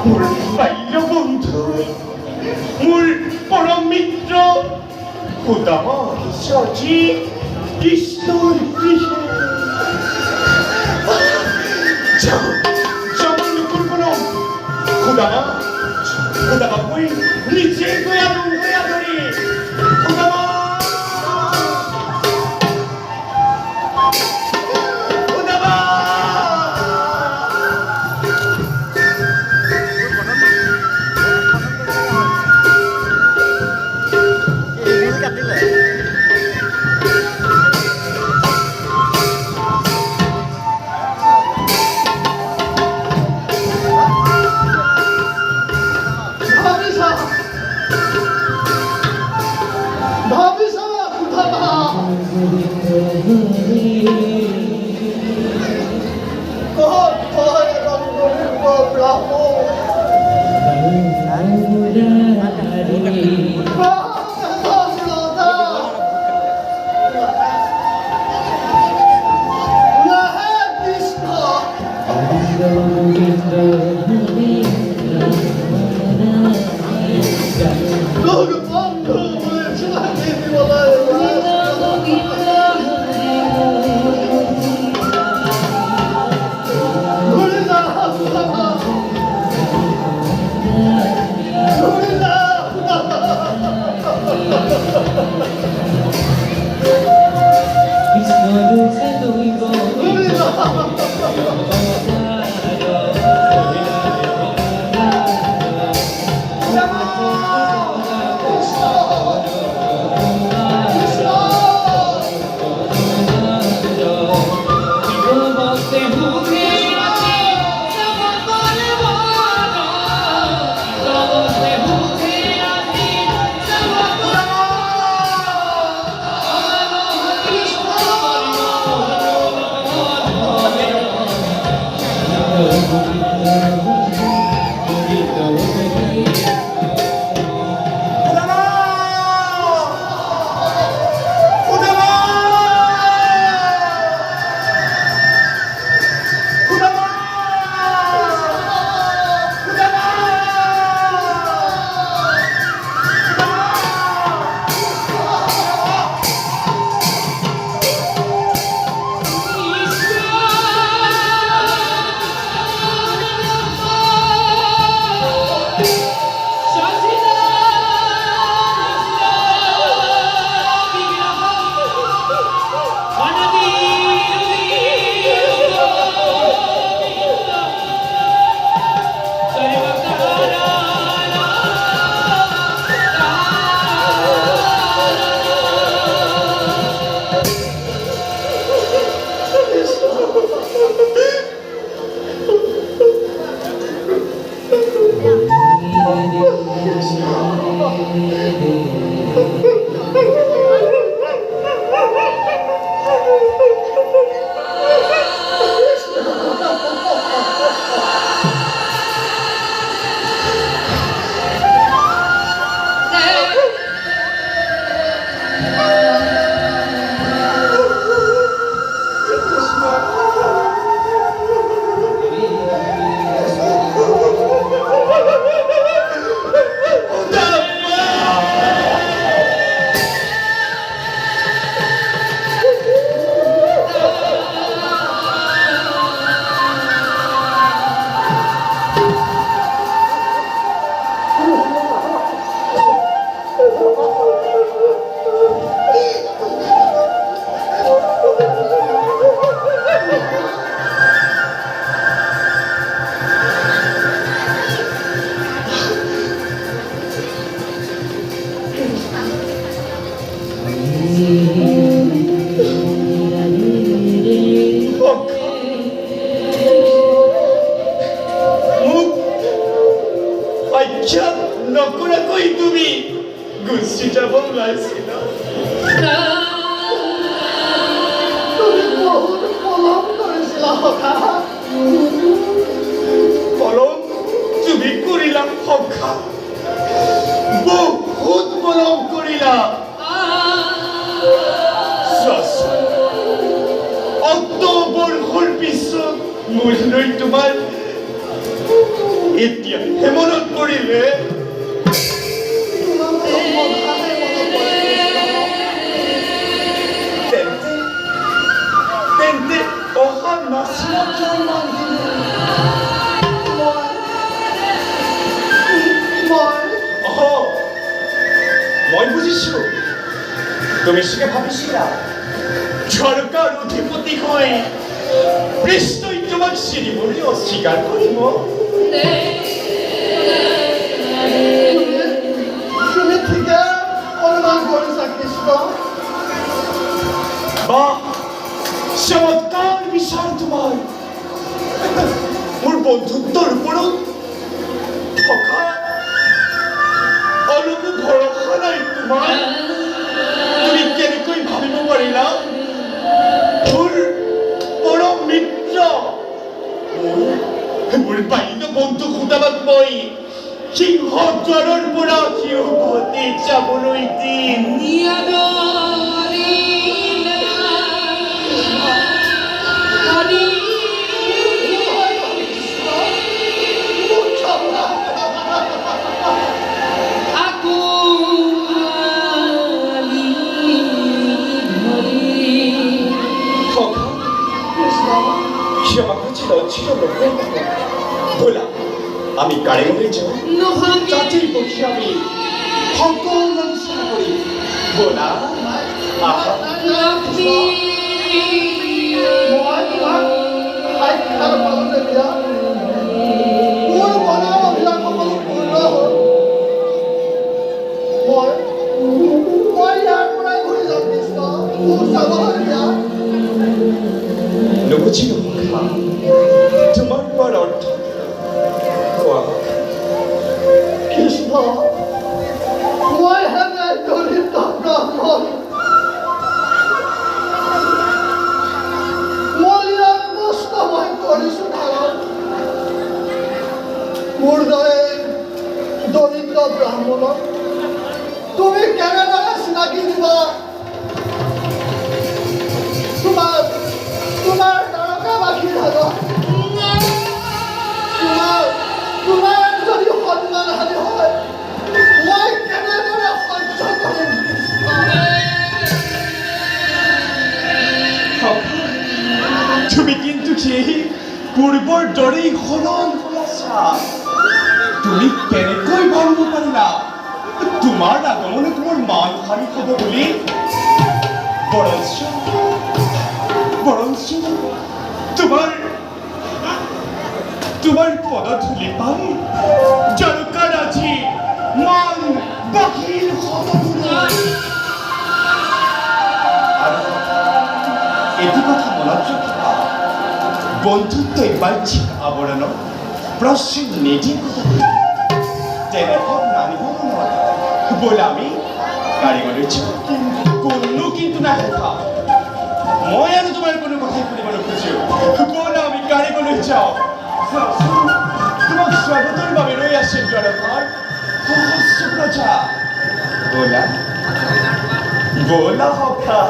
মোৰ বাল্য বন্ধু, মোৰ পৰম মিত্ৰ সুদাম ঈশ্বৰজী কৃষ্ণৰ গৃহে যাব নুকুৰবনো সুদামা মই নিজে গৈ আদৰি সুদামা এতিয়া মনত পৰিলে তেন্তে অহা নাছিল মই বুজিছো তুমি চাগে ভাবিছিলা ঝৰকাৰ অধিপতি হৈ কৃষ্ণই তোমাক চিনিবলৈ অস্বীকাৰ কৰিব তুমি ঠিকে অনুমান কৰিছা কৃষ্ণ বাহ চমৎকাৰ বিচাৰ তোমাৰ মোৰ বন্ধুত্বৰ ওপৰত থকা অলপো ভৰসা নাই তোমাৰ তুমি কেনেকৈ ভাবিব পাৰিলা মোৰ পৰম মিত্ৰ মোৰ বাল্য বন্ধু সুদাবাক মই সিংহদ্বাৰৰ পৰা সিংহতে যাবলৈ দিম আমি কাৰেঙলৈ যাওঁ তাতেই বহি আমি সকলো আলোচনা কৰিম ব'লা আহা মই তোমাক সাক্ষাৎ পালোতে দিয়া মোৰ মনৰ অভিলাষ সকলো পূৰ্ণ হ'ল মই ইয়াৰ পৰাই ঘূৰি যাম কৃষ্ণ মোক চাবলৈ দিয়া নুবুজিলো তোমাৰ কোৱাৰ অৰ্থ কৃষ্ণ মই হেনে দলিত ব্ৰাহ্মণ মই ইয়াক কষ্ট মই কৰিছো কাৰণ মোৰ দৰে দলিত ব্ৰাহ্মণক তুমি কেনেদৰে চিনাকি দিবা তোমাৰ তাৰকাবাসীৰ হাতত তোমাৰ যদি সন্মানহানি হয় মই কেনেদৰে সহ্য কৰিম তুমি কিন্তু সেই পূৰ্বৰ দৰেই সলন হলাছা তুমি কেনেকৈ ভাবিব পাৰিলা তোমাৰ আগমনে তোমাৰ মান হানি হ'ব বুলি বৰঞ্চ তোমাৰ পদধূলি পাম জনকাৰ আজি মান বাহিৰ এটি কথা মনত ৰাখিবা বন্ধুত্বই বাহ্যিক আৱৰণ প্ৰশ্ন নিদিয়ে তেনেহ'ল নানিব নহয় ব'লা আমি কাৰিঙলৈ যাওঁ কোনো কিন্তু নাহে মই আৰু তোমাৰ কোনো কথাই শুনিব নোখোজো ব'লা আমি কাৰিঙলৈ যাওঁ তোমাক স্বাগতৰ বাবে ৰৈ আছে জনকৰ সহস্ৰ প্ৰজা ব'লা সখা